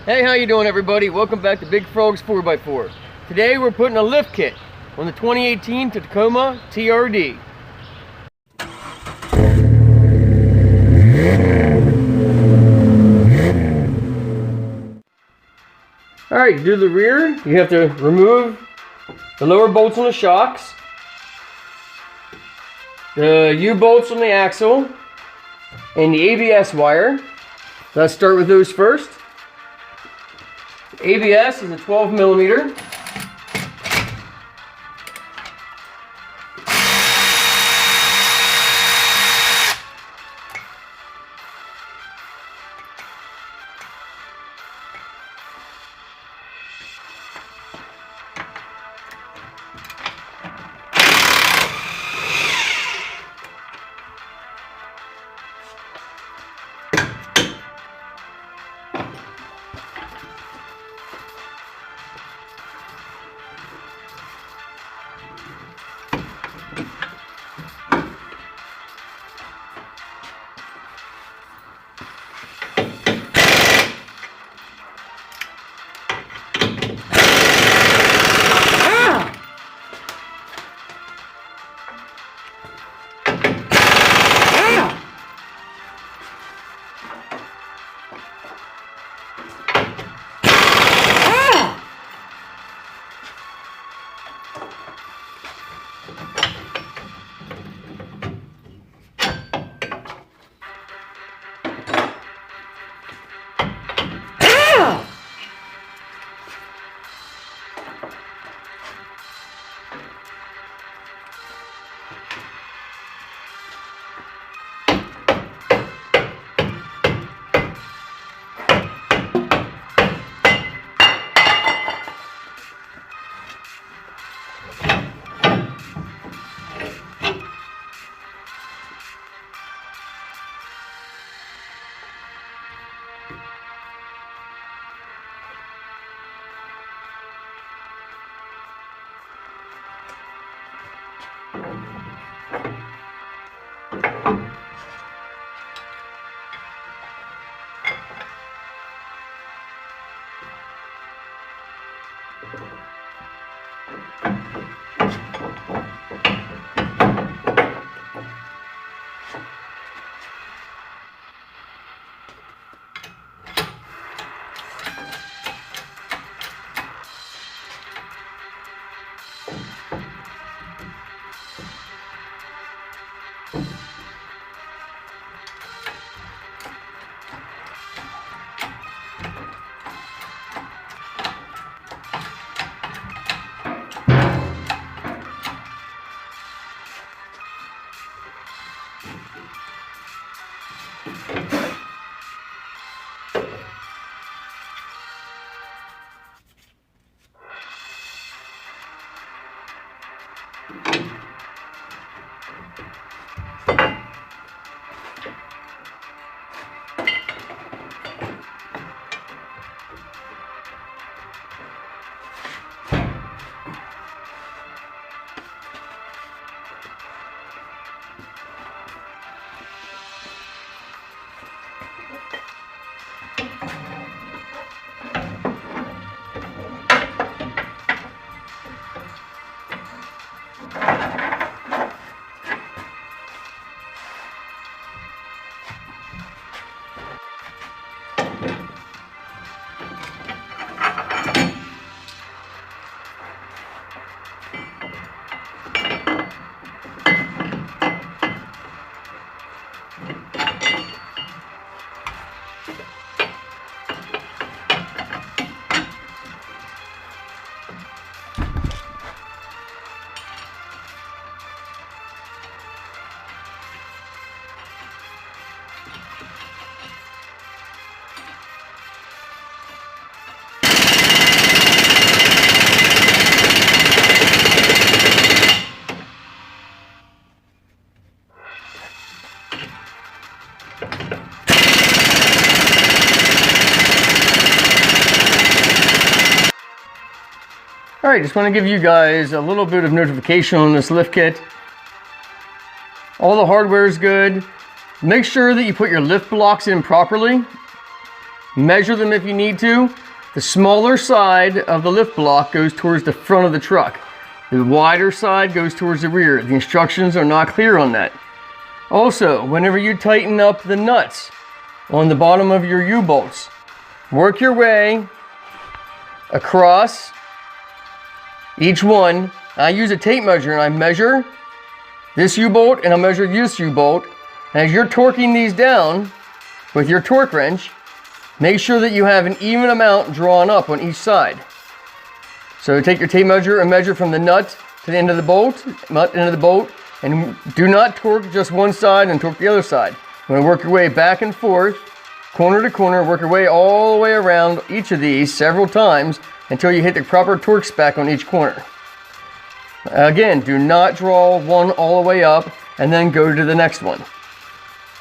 Hey, how you doing everybody? Welcome back to Big Frog's 4x4. Today we're putting a lift kit on the 2018 Tacoma TRD. Alright, to do the rear, you have to remove the lower bolts on the shocks, the U-bolts on the axle, and the ABS wire. Let's start with those first. ABS is a 12 millimeter. Alright, just want to give you guys a little bit of notification on this lift kit. All the hardware is good. Make sure that you put your lift blocks in properly. Measure them if you need to. The smaller side of the lift block goes towards the front of the truck. The wider side goes towards the rear. The instructions are not clear on that. Also, whenever you tighten up the nuts on the bottom of your U-bolts, work your way across each one. I use a tape measure and I measure this U-bolt and I measure this U-bolt. As you're torquing these down with your torque wrench, make sure that you have an even amount drawn up on each side. So take your tape measure and measure from the nut to the end of the bolt, and do not torque just one side and torque the other side. You're gonna work your way back and forth, corner to corner, work your way all the way around each of these several times until you hit the proper torque spec on each corner. Again, do not draw one all the way up and then go to the next one.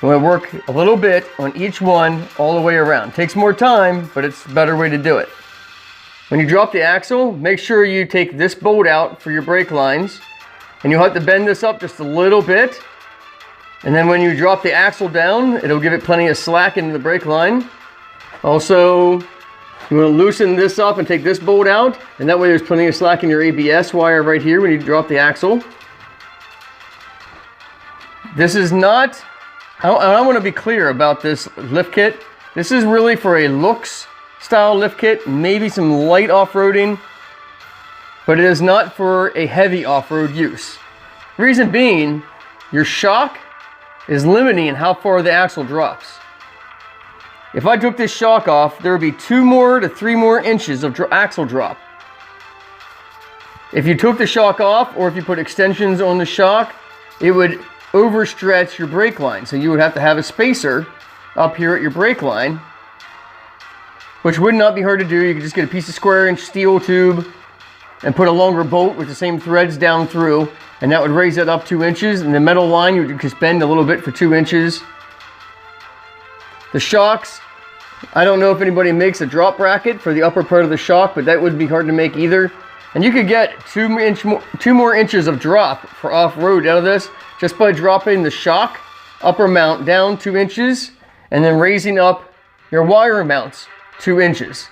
I'm going to work a little bit on each one all the way around. It takes more time, but it's a better way to do it. When you drop the axle, make sure you take this bolt out for your brake lines, and you'll have to bend this up just a little bit. And then when you drop the axle down, it'll give it plenty of slack into the brake line. Also, you want to loosen this up and take this bolt out, and that way there's plenty of slack in your ABS wire right here when you drop the axle. This is not, I want to be clear about this lift kit. This is really for a looks style lift kit, maybe some light off-roading, but it is not for a heavy off-road use. Reason being, your shock is limiting how far the axle drops. If I took this shock off, there would be 2 to 3 more inches of axle drop. If you took the shock off, or if you put extensions on the shock, it would overstretch your brake line. So you would have to have a spacer up here at your brake line, which would not be hard to do. You could just get a piece of square-inch steel tube and put a longer bolt with the same threads down through, and that would raise it up 2 inches. And the metal line, you would just bend a little bit for 2 inches. The shocks, I don't know if anybody makes a drop bracket for the upper part of the shock, but that would be hard to make either. And you could get 2 more inches of drop for off-road out of this just by dropping the shock upper mount down 2 inches and then raising up your wire mounts 2 inches.